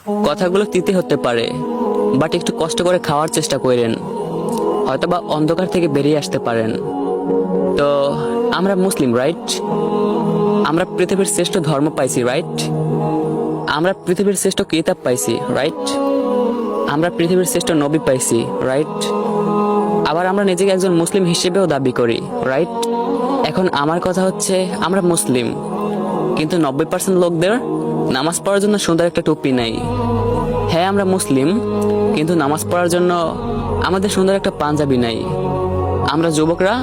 কথাগুলো তিতে হতে পারে, বাট একটু কষ্ট করে খাওয়ার চেষ্টা করেন, হয়তোবা অন্ধকার থেকে বেরিয়ে আসতে পারেন। তো আমরা মুসলিম, রাইট? আমরা পৃথিবীর শ্রেষ্ঠ ধর্ম পাইছি, রাইট? আমরা পৃথিবীর শ্রেষ্ঠ কিতাব পাইছি, রাইট? আমরা পৃথিবীর শ্রেষ্ঠ নবী পাইছি, রাইট? আবার আমরা নিজেকে একজন মুসলিম হিসেবেও দাবি করি, রাইট? এখন আমার কথা হচ্ছে, আমরা মুসলিম, কিন্তু 90% লোকদের নামাজ পড়ার জন্য সুন্দর একটা টুপি নাই। হ্যাঁ, আমরা মুসলিম, কিন্তু নামাজ পড়ার জন্য আমাদের সুন্দর একটা পাঞ্জাবি নাই। আমরা যুবকরা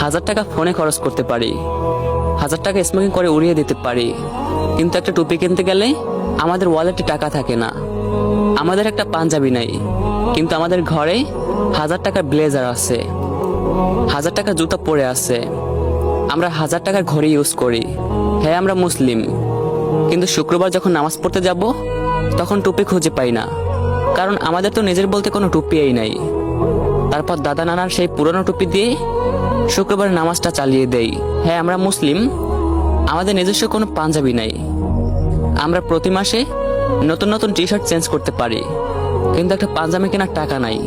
1000 টাকা ফোনে খরচ করতে পারি, 1000 টাকা স্মোকিং করে উড়িয়ে দিতে পারি, কিন্তু একটা টুপি কিনতে গেলে আমাদের ওয়ালেটে টাকা থাকে না। আমাদের একটা পাঞ্জাবি নাই, কিন্তু আমাদের ঘরে 1000 টাকার ব্লেজার আছে, 1000 টাকার জুতা পরে আছে। আমরা 1000 টাকার ঘড়ি ইউজ করি। হ্যাঁ, আমরা মুসলিম, কিন্তু শুক্রবার যখন নামাজ পড়তে যাব তখন টুপি খুঁজে পাই না, কারণ আমাদের তো নিজের বলতে কোনো টুপিই নাই। তারপর দাদা নানার সেই পুরনো টুপি দিয়ে শুক্রবার নামাজটা চালিয়ে দেই। হ্যাঁ, আমরা মুসলিম, আমাদের নিজস্ব কোনো পাঞ্জাবি নাই। আমরা প্রতি মাসে নতুন নতুন টি শার্ট চেঞ্জ করতে পারি, কিন্তু একটা পাঞ্জাবি কেনার টাকা নাই।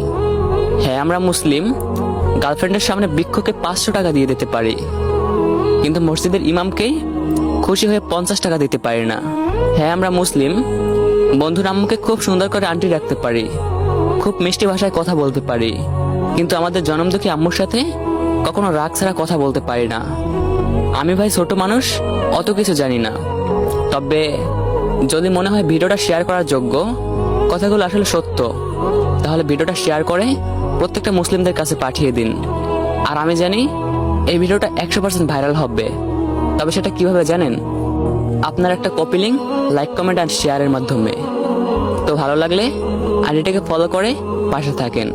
হ্যাঁ, আমরা মুসলিম, গার্লফ্রেন্ডের সামনে বৃক্ষকে 500 টাকা দিয়ে দিতে পারি, কিন্তু মসজিদের ইমামকে খুশি হয়ে 50 টাকা দিতে পারি না। হ্যাঁ, আমরা মুসলিম, বন্ধুর আম্মুকে খুব সুন্দর করে আন্টি রাখতে পারি, খুব মিষ্টি ভাষায় কথা বলতে পারি, কিন্তু আমাদের জন্মদুঃখী আম্মুর সাথে কখনো রাগ ছাড়া কথা বলতে পারি না। আমি ভাই ছোট মানুষ, অত কিছু জানি না। তবে যদি মনে হয় ভিডিওটা শেয়ার করার যোগ্য, কথাগুলো আসলে সত্য, তাহলে ভিডিওটা শেয়ার করে প্রত্যেকটা মুসলিমদের কাছে পাঠিয়ে দিন। আর আমি জানি এই ভিডিওটা 100% ভাইরাল হবে। তবে সেটা কিভাবে জানেন? আপনার একটা কপি লিঙ্ক, লাইক, কমেন্ট আর শেয়ারের মাধ্যমে। তো ভালো লাগলে আইডিটাকে ফলো করে পাশে থাকেন।